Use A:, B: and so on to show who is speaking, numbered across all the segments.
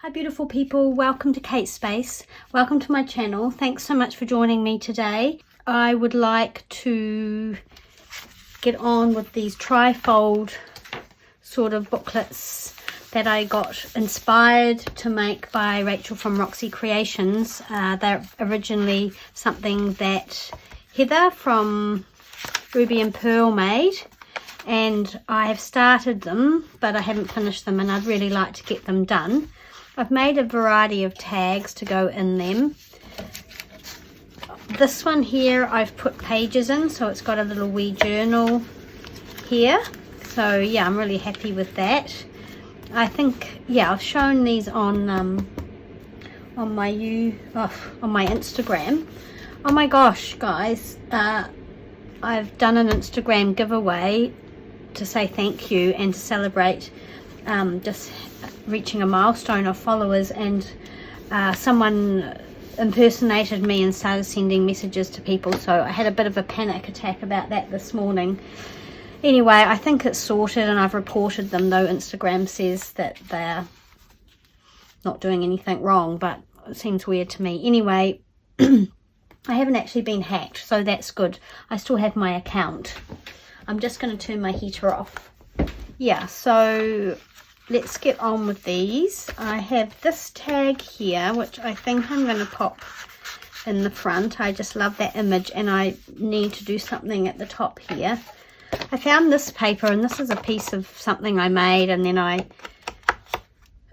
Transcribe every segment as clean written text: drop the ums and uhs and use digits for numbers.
A: Hi beautiful people, welcome to Kate's Space. Welcome to my channel. Thanks so much for joining me today. I would like to get on with these trifold sort of booklets that I got inspired to make by Rachel from Roxy Creations. They're originally something that Heather from Ruby and Pearl made, and I have started them but I haven't finished them, and I'd really like to get them done. I've made a variety of tags to go in them. This one here I've put pages in, so it's got a little wee journal here. So yeah, I'm really happy with that. I think, yeah, I've shown these on my Instagram. Oh my gosh, guys, I've done an Instagram giveaway to say thank you and to celebrate just reaching a milestone of followers, and someone impersonated me and started sending messages to people, so I had a bit of a panic attack about that this morning. Anyway, I think it's sorted and I've reported them, though Instagram says that they're not doing anything wrong, but it seems weird to me. Anyway, I haven't actually been hacked, so that's good. I still have my account. I'm just going to turn my heater off. Yeah, so let's get on with these. I have this tag here, which I think I'm going to pop in the front. I just love that image, and I need to do something at the top here. I found this paper, and this is a piece of something I made and then I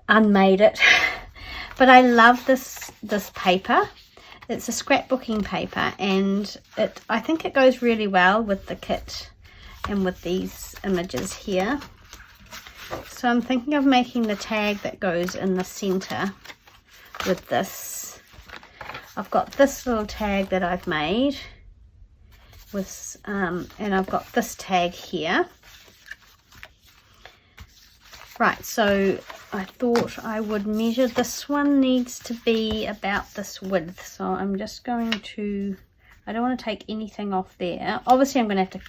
A: unmade it. But I love this paper. It's a scrapbooking paper, and I think it goes really well with the kit and with these images here. So I'm thinking of making the tag that goes in the center with this. I've got this little tag that I've made with, and I've got this tag here. Right, so I thought I would measure. This one needs to be about this width, so I'm just going to, I don't want to take anything off there. Obviously I'm going to have to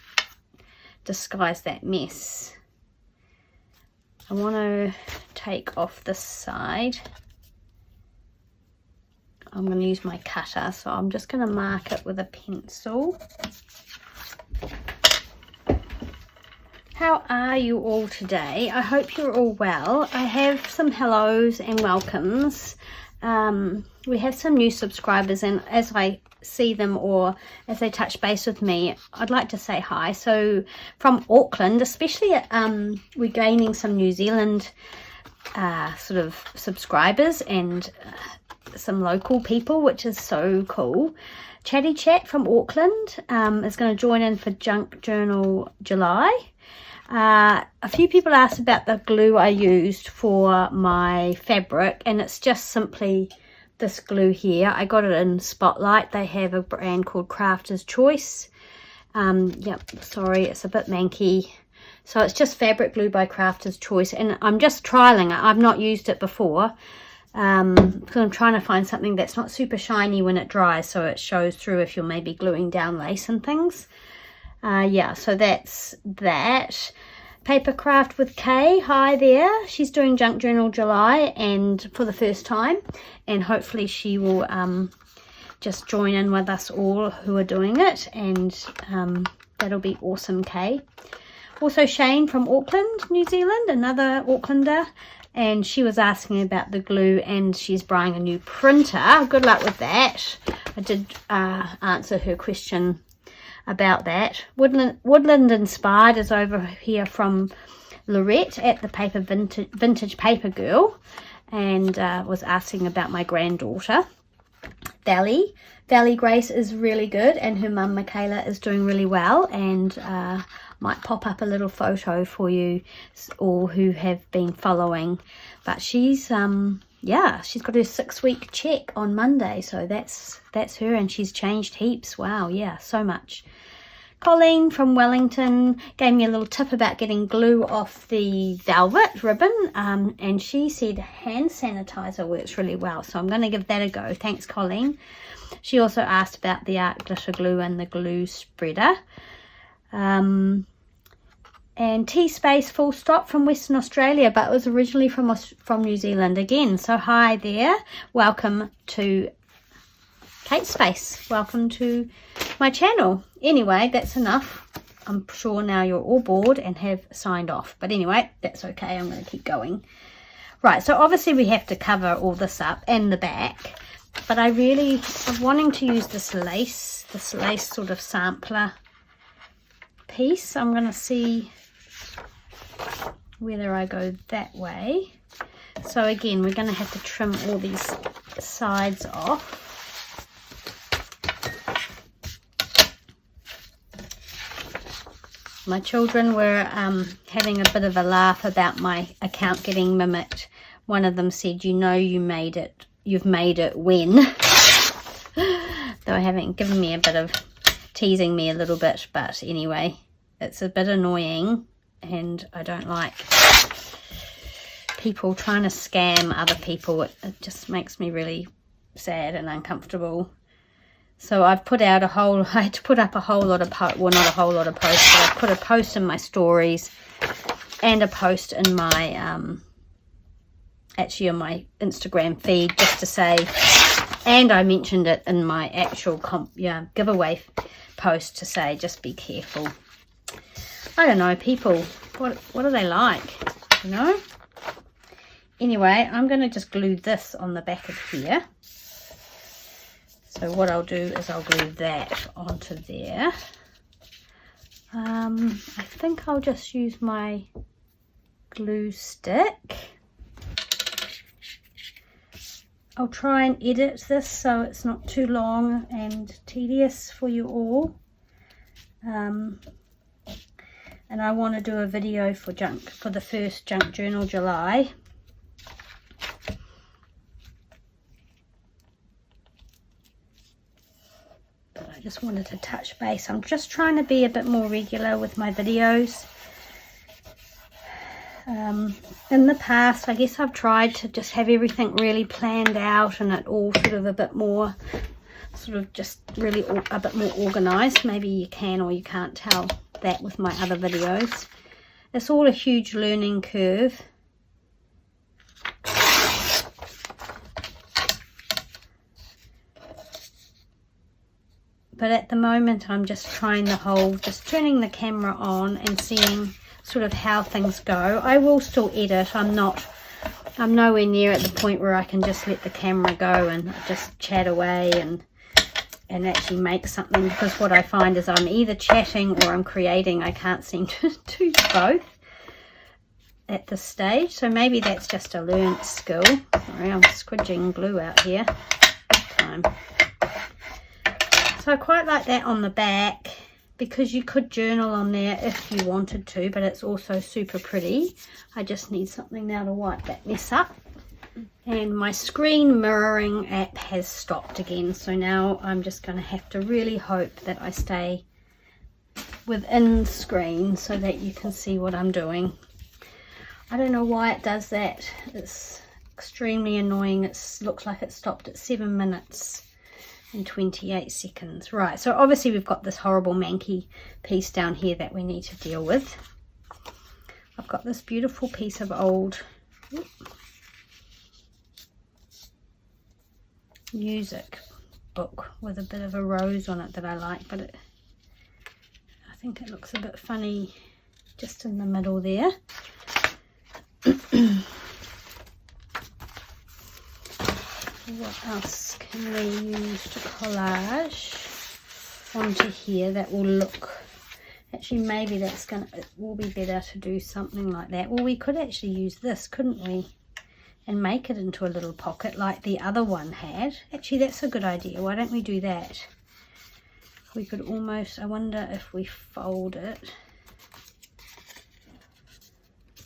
A: disguise that mess. I want to take off this side. I'm going to use my cutter, so I'm just going to mark it with a pencil. How are you all today? I hope you're all well. I have some hellos and welcomes. We have some new subscribers, and as I see them or as they touch base with me, I'd like to say hi. So from Auckland, especially, we're gaining some New Zealand sort of subscribers and some local people, which is so cool. Chatty Chat from Auckland is going to join in for Junk Journal July. A few people asked about the glue I used for my fabric, and it's just simply this glue here. I got it in Spotlight. They have a brand called Crafter's Choice. Yep, sorry, it's a bit manky. So it's just fabric glue by Crafter's Choice, and I'm just trialing it. I've not used it before because I'm trying to find something that's not super shiny when it dries, so it shows through if you're maybe gluing down lace and things. Yeah, so that's that. Papercraft with Kay, hi there. She's doing Junk Journal July, and for the first time, and hopefully she will just join in with us all who are doing it, and that'll be awesome, Kay. Also Shane from Auckland, New Zealand, another Aucklander, and she was asking about the glue, and she's buying a new printer. Good luck with that. I did answer her question about that. Woodland Inspired is over here from Lorette at the paper vintage paper girl, and was asking about my granddaughter Belle. Grace is really good, and her mum Michaela is doing really well, and might pop up a little photo for you all who have been following. But she's yeah, she's got her 6-week check on Monday, so that's her, and she's changed heaps. Wow, yeah, so much. Colleen from Wellington gave me a little tip about getting glue off the velvet ribbon, and she said hand sanitizer works really well, so I'm going to give that a go. Thanks, Colleen. She also asked about the art glitter glue and the glue spreader. and T space full stop from Western Australia, but it was originally from New Zealand again. So hi there, welcome to Kate Space, welcome to my channel. Anyway, that's enough. I'm sure now you're all bored and have signed off, but anyway, that's okay. I'm going to keep going. Right, so obviously we have to cover all this up and the back, but I'm wanting to use this lace sort of sampler piece. I'm going to see whether I go that way. So again, we're going to have to trim all these sides off. My children were having a bit of a laugh about my account getting mimicked. One of them said, you know, you've made it when? They were giving me a bit of, teasing me a little bit, but anyway, it's a bit annoying. And I don't like people trying to scam other people. It just makes me really sad and uncomfortable. So I've put out I had to put up a whole lot of well, not a whole lot of posts, but I've put a post in my stories and a post in my actually on my Instagram feed, just to say, and I mentioned it in my actual giveaway post to say, just be careful. I don't know, people, what are they like, you know? Anyway, I'm going to just glue this on the back of here. So what I'll do is I'll glue that onto there. I think I'll just use my glue stick. I'll try and edit this so it's not too long and tedious for you all. And I want to do a video for the first Junk Journal July. But I just wanted to touch base. I'm just trying to be a bit more regular with my videos. In the past, I guess I've tried to just have everything really planned out and it all sort of a bit more, sort of just really a bit more organized. Maybe you can or you can't tell that with my other videos. It's all a huge learning curve. But at the moment I'm just trying just turning the camera on and seeing sort of how things go. I will still edit. I'm nowhere near at the point where I can just let the camera go and just chat away and actually make something, because what I find is I'm either chatting or I'm creating. I can't seem to do both at this stage, so maybe that's just a learned skill. Sorry, I'm squidging glue out here. So I quite like that on the back, because you could journal on there if you wanted to, but it's also super pretty. I just need something now to wipe that mess up. And my screen mirroring app has stopped again, so now I'm just going to have to really hope that I stay within screen so that you can see what I'm doing. I don't know why it does that. It's extremely annoying. It looks like it stopped at 7 minutes and 28 seconds. Right, so obviously we've got this horrible manky piece down here that we need to deal with. I've got this beautiful piece of old music book with a bit of a rose on it that I like, but I think it looks a bit funny just in the middle there. What else can we use to collage onto here that will look, actually maybe it will be better to do something like that. Well, we could actually use this, couldn't we, and make it into a little pocket like the other one had. Actually, that's a good idea. Why don't we do that? We could almost, I wonder if we fold it,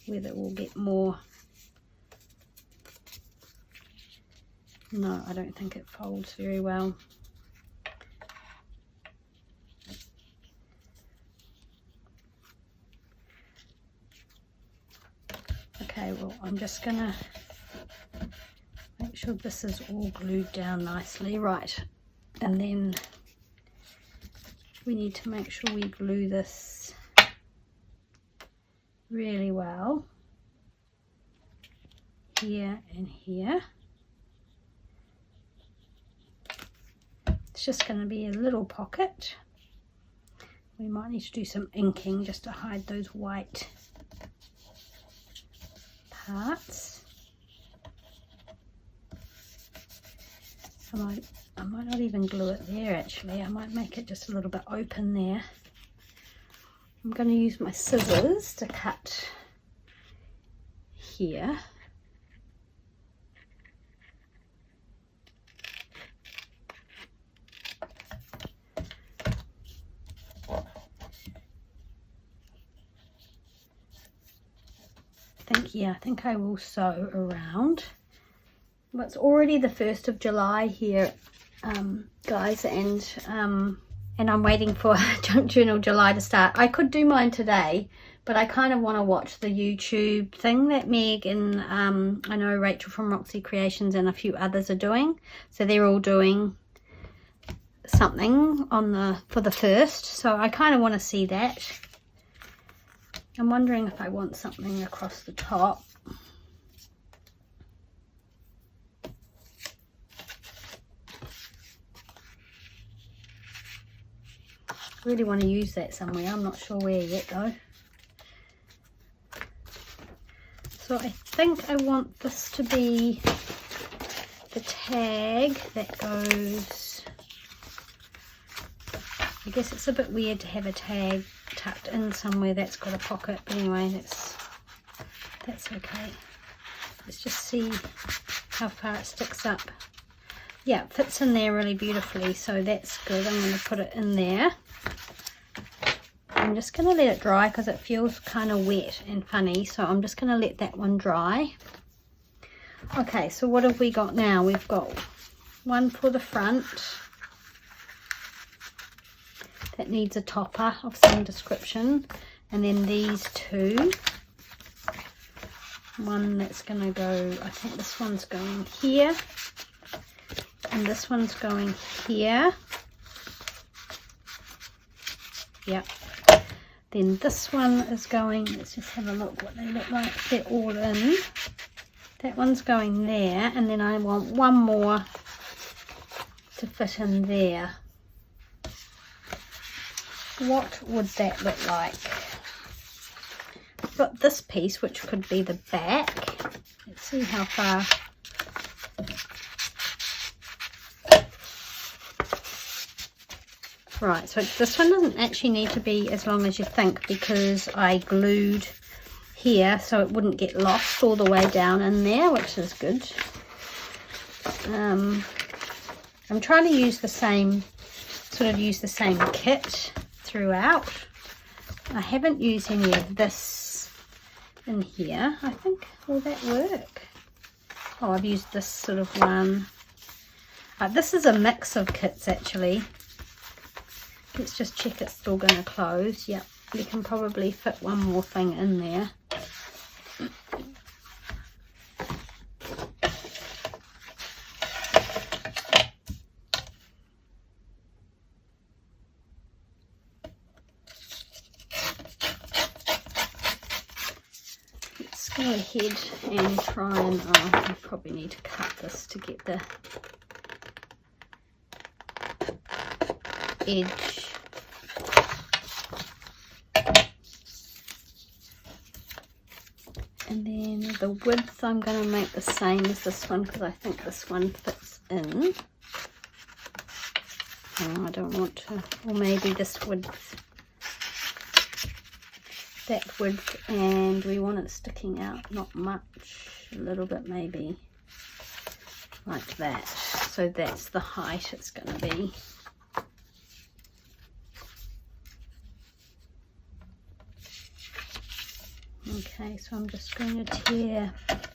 A: whether we'll get more. No, I don't think it folds very well. Okay, well, I'm just gonna make sure this is all glued down nicely. Right, and then we need to make sure we glue this really well. Here and here. It's just going to be a little pocket. We might need to do some inking just to hide those white parts. I might not even glue it there actually. I might make it just a little bit open there. I'm going to use my scissors to cut here. I think I will sew around. Well, it's already the 1st of July here, guys, and I'm waiting for Junk Journal July to start. I could do mine today, but I kind of want to watch the YouTube thing that Meg and I know Rachel from Roxy Creations and a few others are doing. So they're all doing something on for the 1st, so I kind of want to see that. I'm wondering if I want something across the top. Really want to use that somewhere. I'm not sure where yet though. So I think I want this to be the tag that goes. I guess it's a bit weird to have a tag tucked in somewhere that's got a pocket, but anyway, that's okay. Let's just see how far it sticks up. Yeah, it fits in there really beautifully, so that's good. I'm going to put it in there. I'm just going to let it dry because it feels kind of wet and funny, so I'm just going to let that one dry. Okay, so what have we got now? We've got one for the front that needs a topper of some description, and then these two. One that's going to go, I think this one's going here, and this one's going here. Yep. Then this one is going, let's just have a look what they look like. They're all in. That one's going there, and then I want one more to fit in there. What would that look like? I've got this piece, which could be the back. Let's see how far. Right, so this one doesn't actually need to be as long as you think, because I glued here so it wouldn't get lost all the way down in there, which is good. I'm trying to use the same kit throughout. I haven't used any of this in here. I think, will that work? Oh, I've used this sort of one. This is a mix of kits actually. Let's just check it's still going to close. Yep, you can probably fit one more thing in there. Let's go ahead and try and, I probably need to cut this to get the edge. And then the width I'm going to make the same as this one, because I think this one fits in. Oh, I don't want to, or maybe this width, that width, and we want it sticking out, not much, a little bit maybe, like that. So that's the height it's going to be. Okay, so I'm just going to tear it's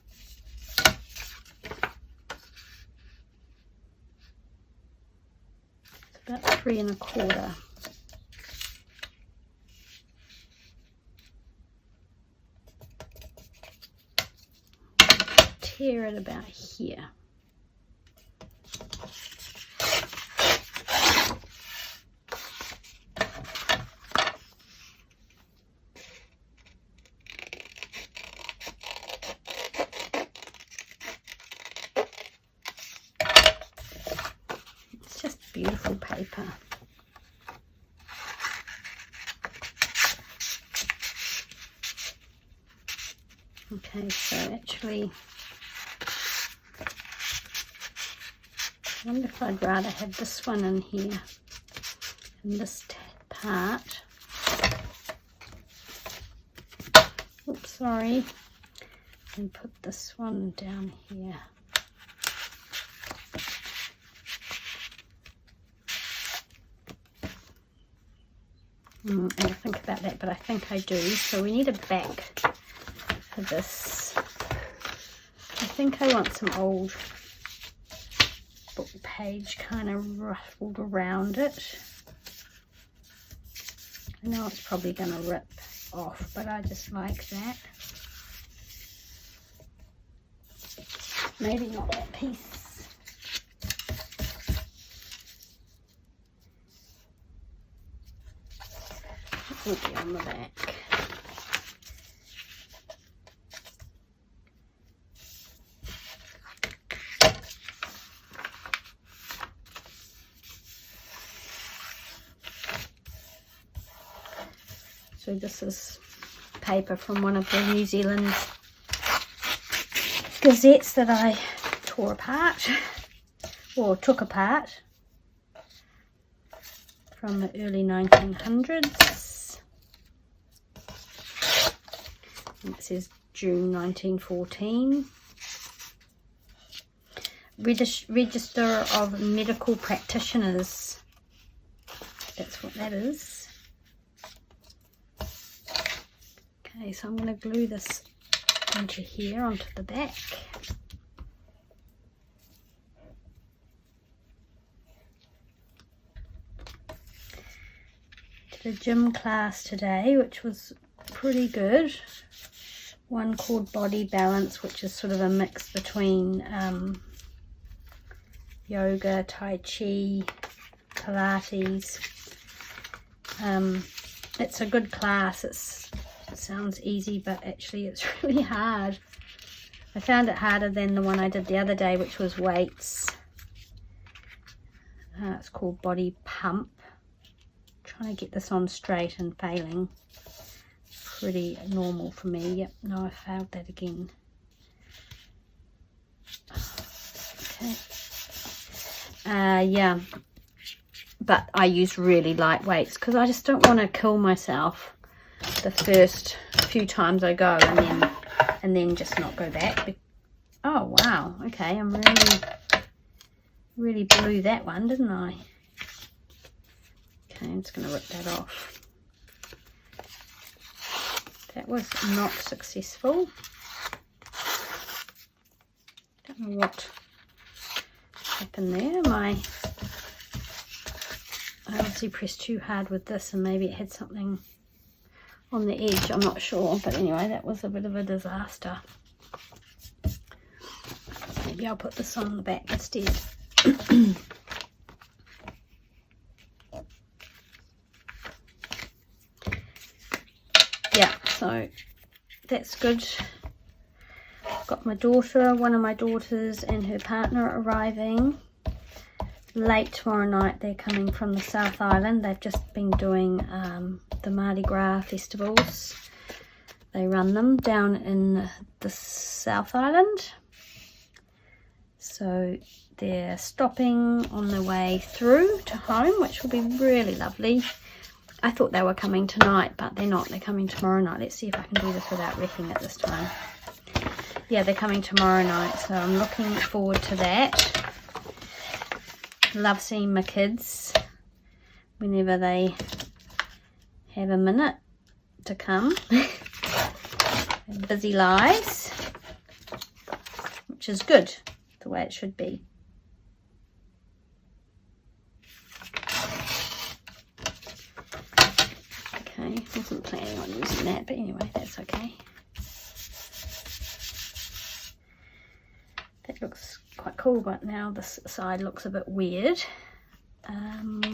A: about 3 1/4. Tear it about here. beautiful paper. Okay, so actually, I wonder if I'd rather have this one in here, in this part. Oops, sorry. And put this one down here. I'll think about that, but I think I do. So we need a back for this. I think I want some old book page kind of ruffled around it. I know it's probably going to rip off, but I just like that. Maybe not that piece. It will be on the back. So this is paper from one of the New Zealand gazettes that I tore apart, or took apart, from the early 1900s. And it says June 1914. Register of Medical Practitioners. That's what that is. Okay, so I'm going to glue this onto here, onto the back. Did a gym class today, which was pretty good. One called Body Balance, which is sort of a mix between yoga, tai chi, Pilates. It's a good class. It sounds easy, but actually it's really hard. I found it harder than the one I did the other day, which was weights. It's called Body Pump. Trying to get this on straight and failing. Pretty normal for me. Yep, no, I failed that again. Okay. Yeah, but I use really light weights because I just don't want to kill myself the first few times I go and then just not go back. Oh wow, okay, I'm really blew that one, didn't I? Okay, I'm just going to rip that off. That was not successful. Don't know what happened there. I obviously pressed too hard with this, and maybe it had something on the edge, I'm not sure, but anyway, that was a bit of a disaster. Maybe I'll put this on the back instead. Yeah, so that's good. Got my daughter, one of my daughters and her partner arriving late tomorrow night. They're coming from the South Island. They've just been doing the Mardi Gras festivals. They run them down in the South Island. So they're stopping on their way through to home, which will be really lovely. I thought they were coming tonight, but they're not. They're coming tomorrow night. Let's see if I can do this without wrecking it this time. Yeah, they're coming tomorrow night, so I'm looking forward to that. Love seeing my kids whenever they have a minute to come. Busy lives, which is good, the way it should be. Okay, wasn't planning on using that, but anyway, that's okay. That looks quite cool, but now this side looks a bit weird.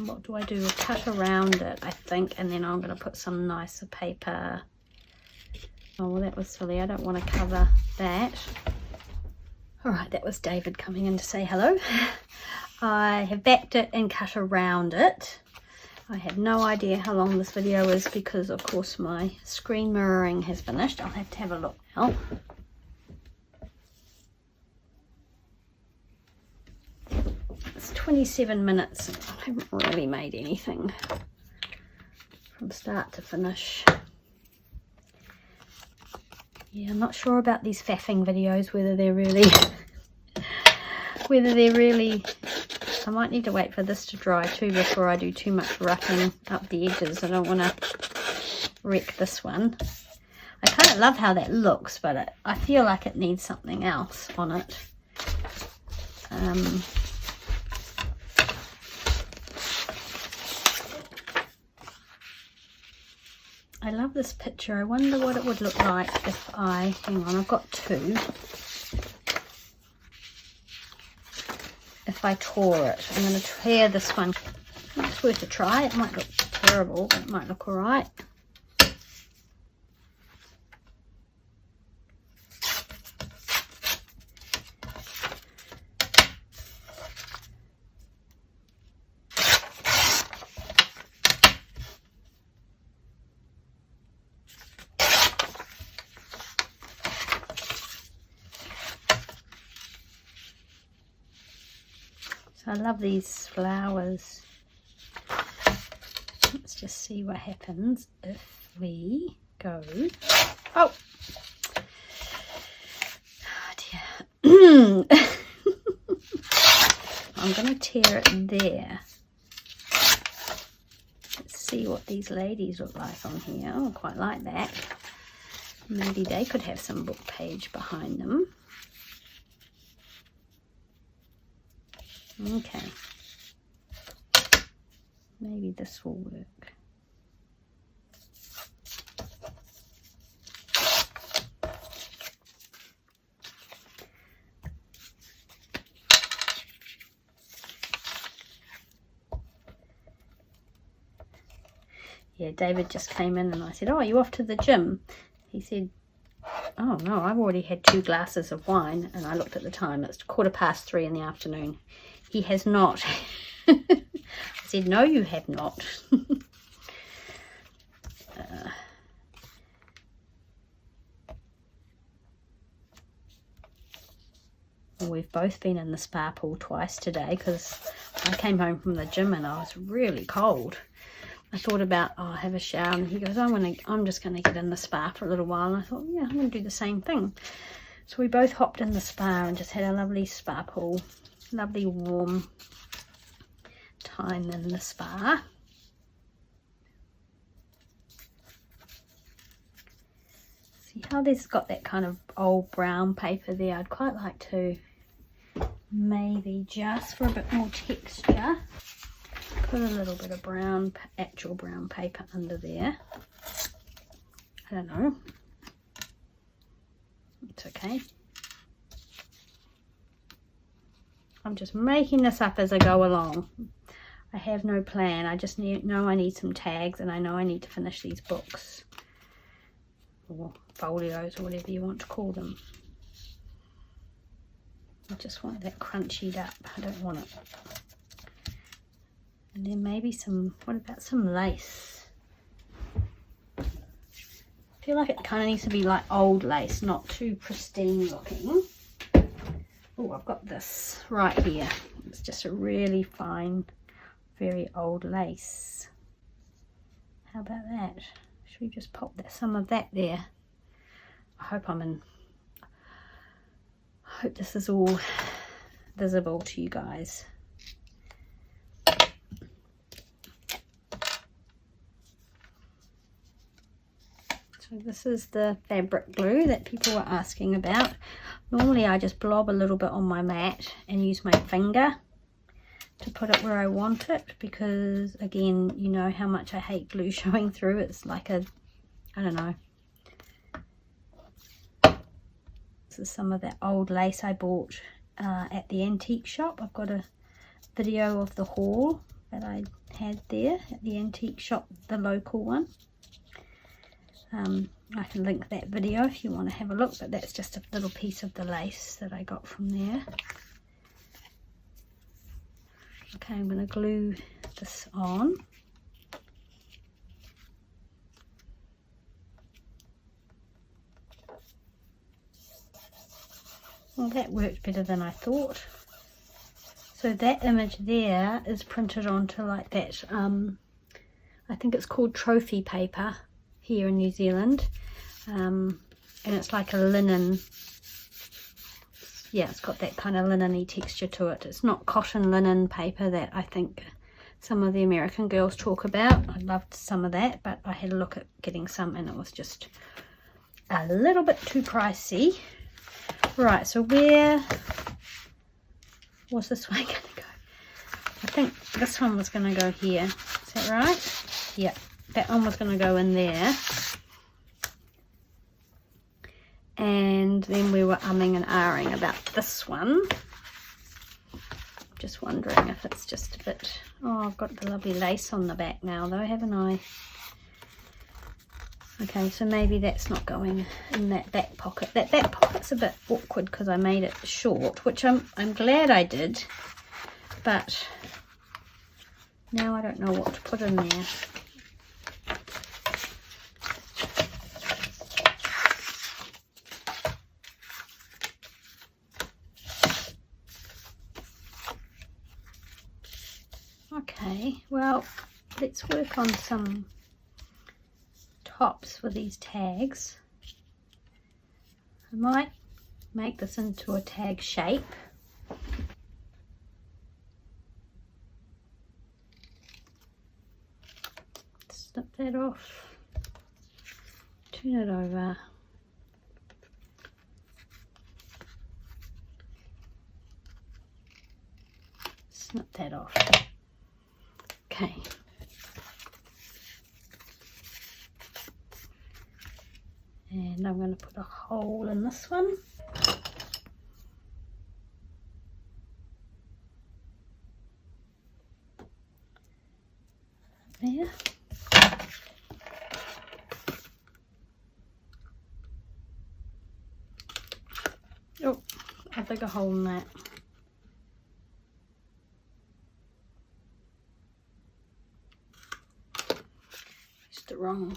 A: What do I do? Cut around it, I think, and then I'm going to put some nicer paper. Oh, well, that was silly. I don't want to cover that. All right, that was David coming in to say hello. I have backed it and cut around it. I have no idea how long this video is because of course my screen mirroring has finished. I'll have to have a look now. It's 27 minutes and I haven't really made anything from start to finish. Yeah, I'm not sure about these faffing videos, whether they're really I might need to wait for this to dry too before I do too much roughing up the edges. I don't want to wreck this one. I kind of love how that looks, but I feel like it needs something else on it. I love this picture. I wonder what it would look like if I, hang on, I've got two. If I tore it, I'm going to tear this one. It's worth a try. It might look terrible, but it might look alright. I love these flowers. Let's just see what happens if we go. Oh dear. I'm going to tear it there. Let's see what these ladies look like on here. Oh, I quite like that. Maybe they could have some book page behind them. Okay, maybe this will work. Yeah, David just came in and I said, "Oh, are you off to the gym?" He said, "Oh no, I've already had 2 glasses of wine," and I looked at the time. It's 3:15 in the afternoon. He has not. I said, "No, you have not." We've both been in the spa pool twice today because I came home from the gym and I was really cold. I thought about, oh, I'll have a shower, and he goes, I'm just going to get in the spa for a little while. And I thought, yeah, I'm going to do the same thing. So we both hopped in the spa and just had a lovely spa pool. Lovely warm time in the spa. See how this got that kind of old brown paper there? I'd quite like to maybe just for a bit more texture put a little bit of brown, actual brown paper under there. I don't know. It's okay. I'm just making this up as I go along. I have no plan. I just know I need some tags, and I know I need to finish these books. Or folios, or whatever you want to call them. I just want that crunched up. I don't want it. And then maybe some, what about some lace? I feel like it kind of needs to be like old lace, not too pristine looking. Oh, I've got this right here. It's just a really fine, very old lace. How about that? Should we just pop some of that there? I hope this is all visible to you guys. So this is the fabric glue that people were asking about. Normally I just blob a little bit on my mat and use my finger to put it where I want it, because again, you know how much I hate glue showing through. It's like a, I don't know. This is some of that old lace I bought at the antique shop. I've got a video of the haul that I had there at the antique shop, the local one. I can link that video if you want to have a look, but that's just a little piece of the lace that I got from there. Okay, I'm going to glue this on. Well, that worked better than I thought. So that image there is printed onto like that, I think it's called trophy paper here in New Zealand. And it's like a linen, yeah, it's got that kind of linen-y texture to it. It's not cotton linen paper that I think some of the American girls talk about. I loved some of that, but I had a look at getting some and it was just a little bit too pricey. Right, so where was this one going to go? I think this one was going to go here. Is that right? Yeah, that one was going to go in there. And then we were umming and ahhing about this one. Just wondering if it's just a bit... Oh, I've got the lovely lace on the back now though, haven't I? Okay, so maybe that's not going in that back pocket. That back pocket's a bit awkward because I made it short, which I'm glad I did, but now I don't know what to put in there. Okay, well, let's work on some tops with these tags. I might make this into a tag shape. Snip that off, turn it over. Snip that off. Okay. And I'm going to put a hole in this one. There. Oh, a bigger hole in that. Just the wrong.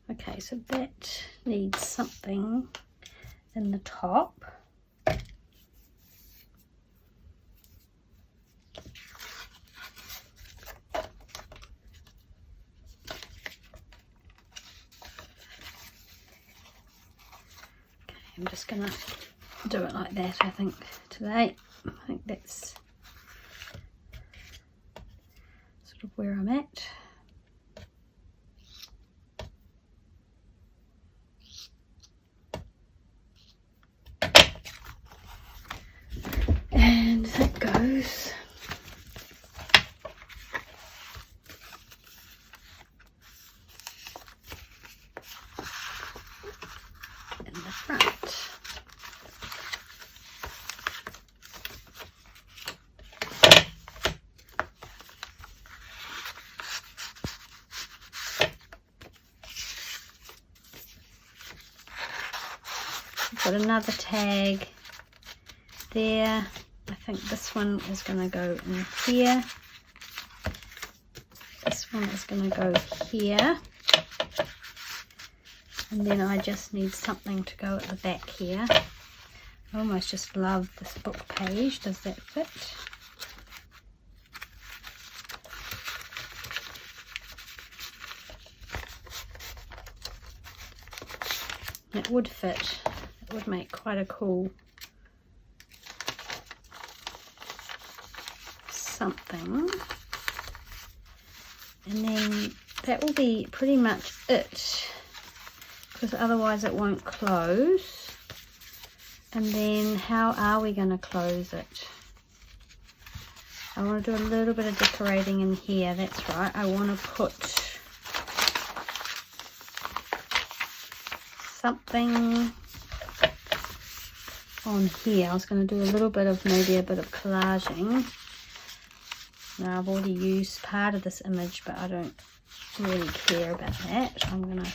A: Okay, so that needs something in the top. Okay, I'm just gonna do it like that, I think, today. I think that's sort of where I'm at. And that goes in the front. I've got another tag there. I think this one is going to go in here. This one is going to go here. And then I just need something to go at the back here. I almost just love this book page. Does that fit? It would fit. It would make quite a cool something. And then that will be pretty much it, because otherwise it won't close. And then how are we going to close it? I want to do a little bit of decorating in here. That's right. I want to put something on here. I was going to do a little bit of, maybe a bit of collaging. Now I've already used part of this image, but I don't really care about that. I'm going to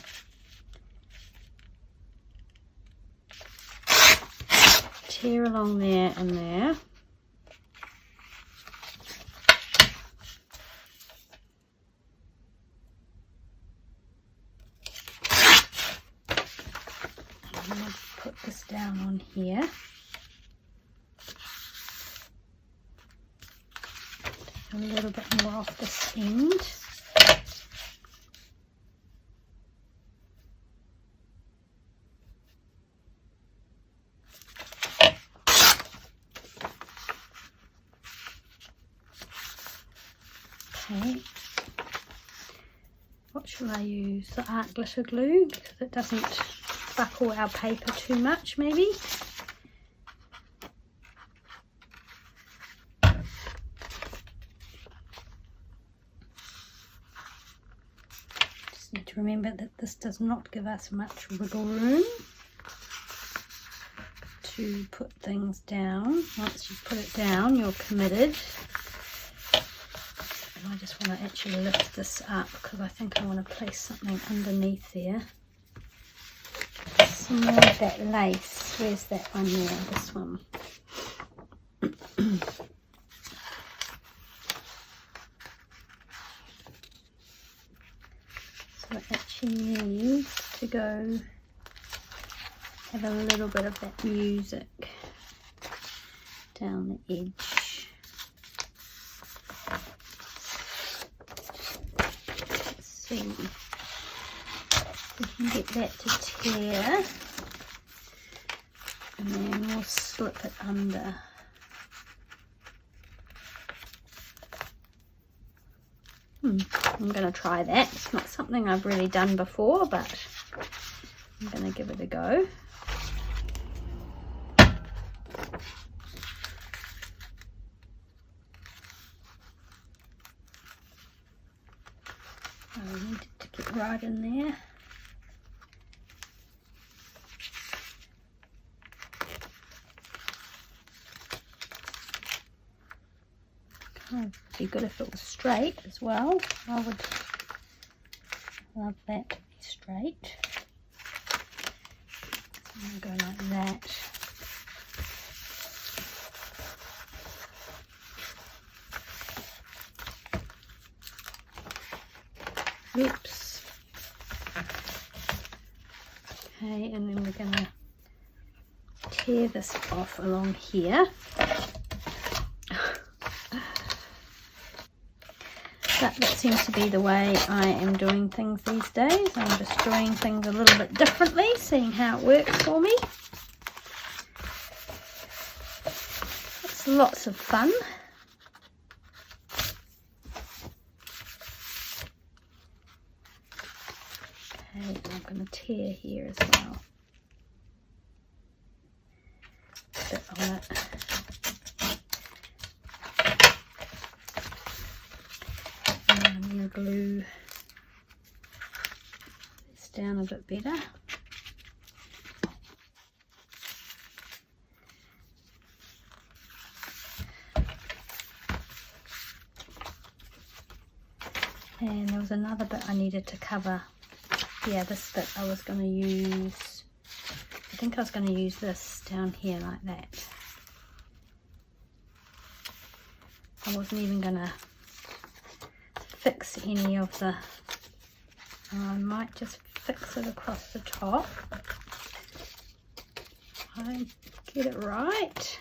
A: tear along there and there. I'm going to put this down on here. A little bit more off this end. Okay, what shall I use? The art glitter glue, because it doesn't buckle our paper too much, maybe. Just need to remember that this does not give us much wiggle room to put things down. Once you put it down, you're committed. I just want to actually lift this up because I think I want to place something underneath there. Some more of that lace. Where's that one there? This one. So it actually needs to go have a little bit of that music down the edge. See if we can get that to tear, and then we'll slip it under. I'm going to try that. It's not something I've really done before, but I'm going to give it a go. I need it to get right in there. It'd be good if it was straight as well. I would love that to be straight. I'm going to go like that. Oops. Okay, and then we're going to tear this off along here. But that seems to be the way I am doing things these days. I'm just doing things a little bit differently, seeing how it works for me. It's lots of fun. Okay, I'm going to tear here as well. A bit on it. Glue this down a bit better. And there was another bit I needed to cover. Yeah, this bit I was going to use. I think I was going to use this down here like that. I wasn't even going to fix any of the, I might just fix it across the top. I get it right.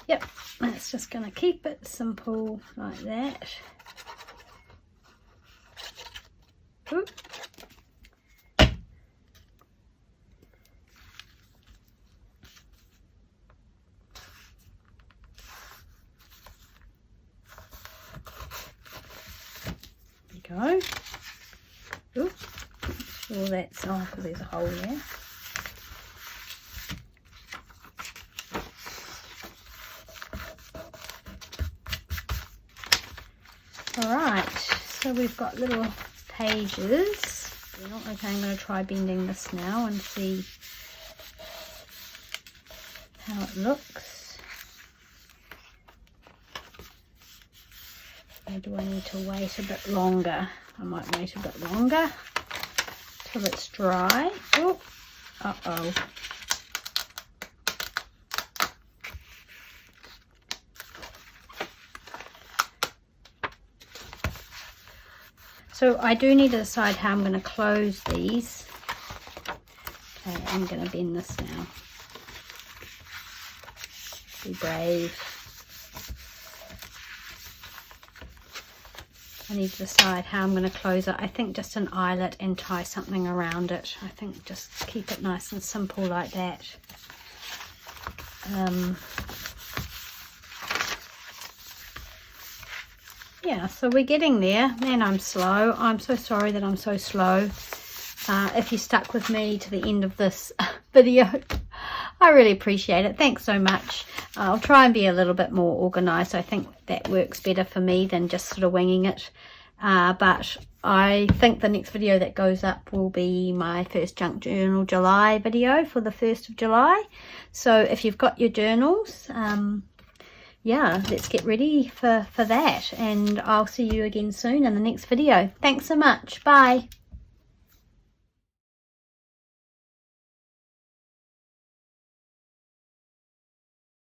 A: Yep, that's just going to keep it simple like that. Oop. Go. Oops, sure that's, oh, because there's a hole there. Alright, so we've got little pages. Okay, I'm going to try bending this now and see how it looks. Or do I need to wait a bit longer? I might wait a bit longer till it's dry. Oh, uh-oh. So I do need to decide how I'm going to close these. Okay, I'm going to bend this now. Be brave. I need to decide how I'm going to close it. I think just an eyelet and tie something around it. I think just keep it nice and simple like that. Yeah, so we're getting there. Man, I'm slow. I'm so sorry that I'm so slow. If you stuck with me to the end of this video, I really appreciate it. Thanks so much. I'll try and be a little bit more organized. I think that works better for me than just sort of winging it. But I think the next video that goes up will be my first Junk Journal July video for the 1st of July. So if you've got your journals, yeah, let's get ready for that, and I'll see you again soon in the next video. Thanks so much. Bye.